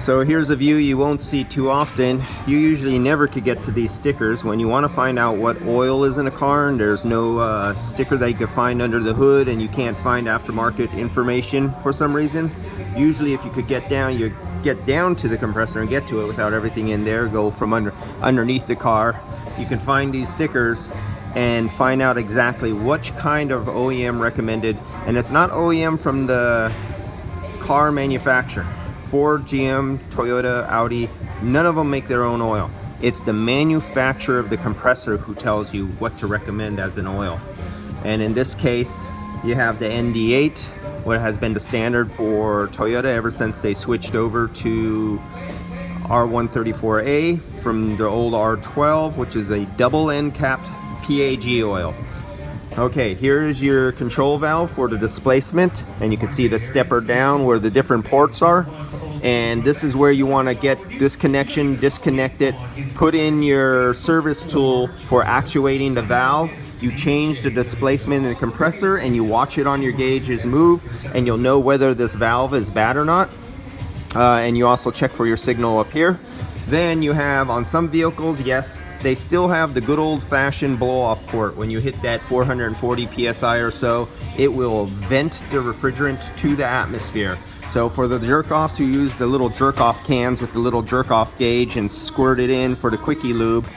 So here's a view you won't see too often. You usually never could get to these stickers when you want to find out what oil is in a car and there's no sticker that you can find under the hood and you can't find aftermarket information for some reason. Usually if you could get down, you get down to the compressor and get to it without everything in there, go from underneath the car. You can find these stickers and find out exactly which kind of OEM recommended, and it's not OEM from the car manufacturer. Ford, GM, Toyota, Audi, none of them make their own oil. It's the manufacturer of the compressor who tells you what to recommend as an oil. And in this case, you have the ND8, what has been the standard for Toyota ever since they switched over to R134A from the old R12, which is a double end capped PAG oil. Okay, here is your control valve for the displacement, and you can see the stepper down where the different ports are. And this is where you want to get this connection disconnected, put in your service tool for actuating the valve. You change the displacement in the compressor and you watch it on your gauges move, and you'll know whether this valve is bad or not. And you also check for your signal up here. Then you have, on some vehicles, yes, they still have the good old-fashioned blow-off port. When you hit that 440 psi or so, it will vent the refrigerant to the atmosphere. So for the jerk-offs, you use the little jerk-off cans with the little jerk-off gauge and squirt it in for the quickie lube.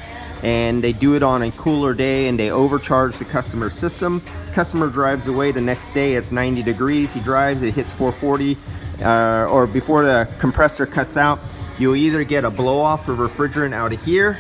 And they do it on a cooler day and they overcharge the customer system. Customer drives away the next day, it's 90 degrees. He drives, it hits 440, or before the compressor cuts out, you'll either get a blow-off for refrigerant out of here,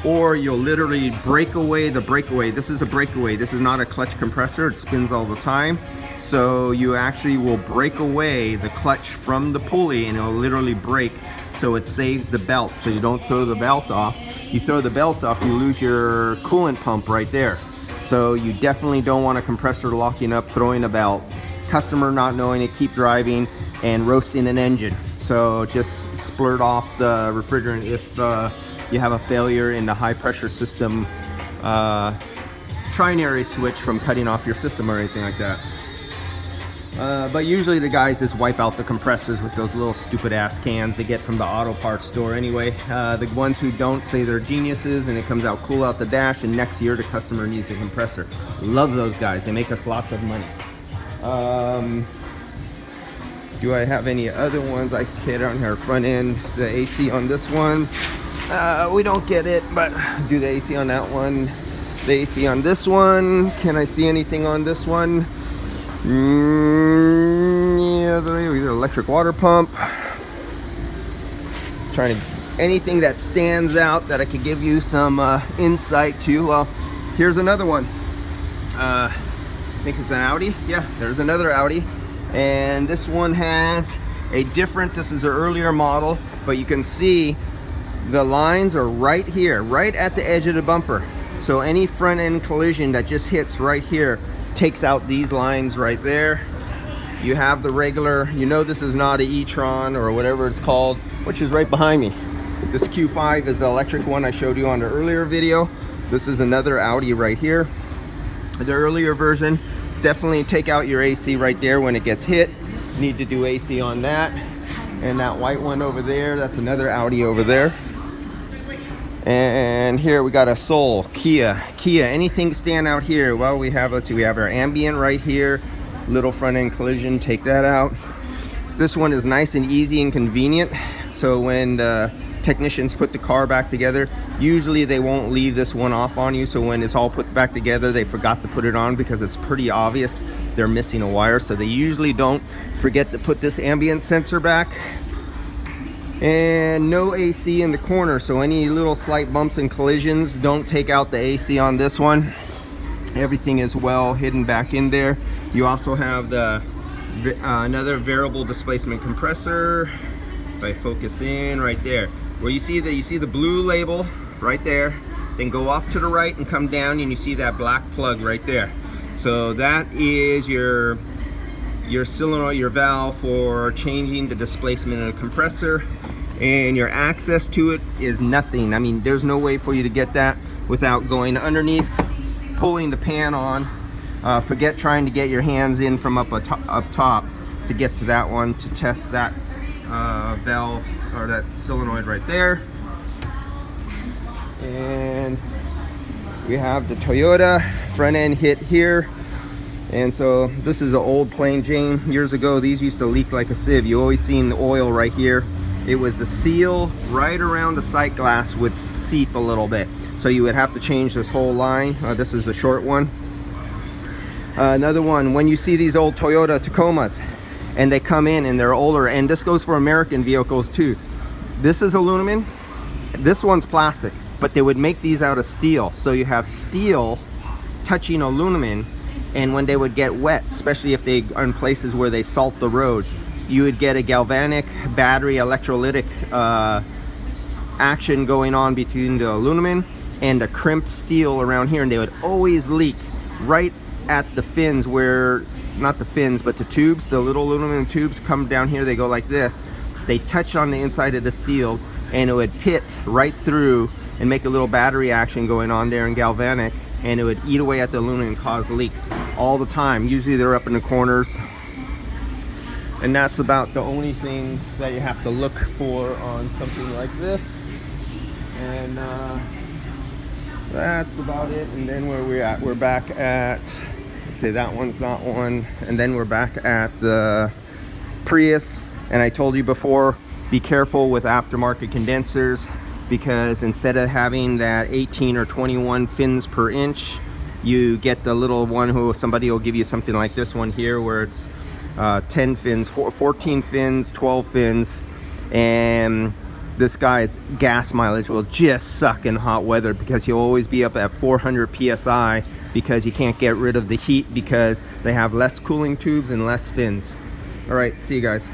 or you'll literally break away the breakaway. This is a breakaway. This is not a clutch compressor. It spins all the time. So you actually will break away the clutch from the pulley and it'll literally break, so it saves the belt. So you don't throw the belt off. You throw the belt off, you lose your coolant pump right there. So you definitely don't want a compressor locking up, throwing a belt. Customer not knowing it, keep driving and roasting an engine. So just splurt off the refrigerant if you have a failure in the high pressure system trinary switch from cutting off your system or anything like that. But usually the guys just wipe out the compressors with those little stupid ass cans they get from the auto parts store anyway. The ones who don't say they're geniuses and it comes out cool out the dash, and next year the customer needs a compressor. Love those guys, they make us lots of money. Do I have any other ones I can hit on here? Front end, the AC on this one. We don't get it, but do the AC on that one. The AC on this one. Can I see anything on this one? Yeah, the electric water pump. Trying to, anything that stands out that I could give you some insight to. Well, here's another one. I think it's an Audi. Yeah, there's another Audi. And this one has a different, this is an earlier model, but you can see the lines are right here, right at the edge of the bumper. So any front end collision that just hits right here takes out these lines right there. You have the regular, you know this is not an e-tron or whatever it's called, which is right behind me. This Q5 is the electric one I showed you on the earlier video. This is another Audi right here. The earlier version, definitely take out your AC right there when it gets hit. Need to do AC on that. And that white one over there, that's another Audi over there. And here we got a Soul, Kia, anything stand out here? Well, we have, let's see, we have our ambient right here, little front end collision, take that out. This one is nice and easy and convenient. So when the technicians put the car back together, usually they won't leave this one off on you. So when it's all put back together, they forgot to put it on because it's pretty obvious they're missing a wire. So they usually don't forget to put this ambient sensor back. And no AC in the corner, so any little slight bumps and collisions, don't take out the AC on this one. Everything is well hidden back in there. You also have the another variable displacement compressor. If I focus in right there, where you see the blue label right there, then go off to the right and come down and you see that black plug right there. So that is your solenoid, your valve for changing the displacement of the compressor, and your access to it is nothing. I mean, there's no way for you to get that without going underneath, pulling the pan on. Forget trying to get your hands in from up top to get to that one to test that valve, or that solenoid right there. And we have the Toyota front end hit here. And so this is an old plain Jane. Years ago, these used to leak like a sieve. You always seen the oil right here. It was the seal right around the sight glass would seep a little bit. So you would have to change this whole line. This is a short one. Another one, when you see these old Toyota Tacomas and they come in and they're older, and this goes for American vehicles too. This is aluminum, this one's plastic, but they would make these out of steel. So you have steel touching aluminum, and when they would get wet, especially if they are in places where they salt the roads, you would get a galvanic battery electrolytic action going on between the aluminum and the crimped steel around here, and they would always leak right at the fins where, not the fins, but the tubes, the little aluminum tubes come down here, they go like this. They touch on the inside of the steel and it would pit right through and make a little battery action going on there in galvanic, and it would eat away at the aluminum and cause leaks all the time. Usually they're up in the corners. And that's about the only thing that you have to look for on something like this. And that's about it. And then where we're at, we're back at, okay, that one's not one. And then we're back at the Prius. And I told you before, be careful with aftermarket condensers, because instead of having that 18 or 21 fins per inch, you get the little one who somebody will give you something like this one here, where it's 10 fins, 14 fins, 12 fins, and this guy's gas mileage will just suck in hot weather, because he'll always be up at 400 psi, because you can't get rid of the heat because they have less cooling tubes and less fins. All right, see you guys.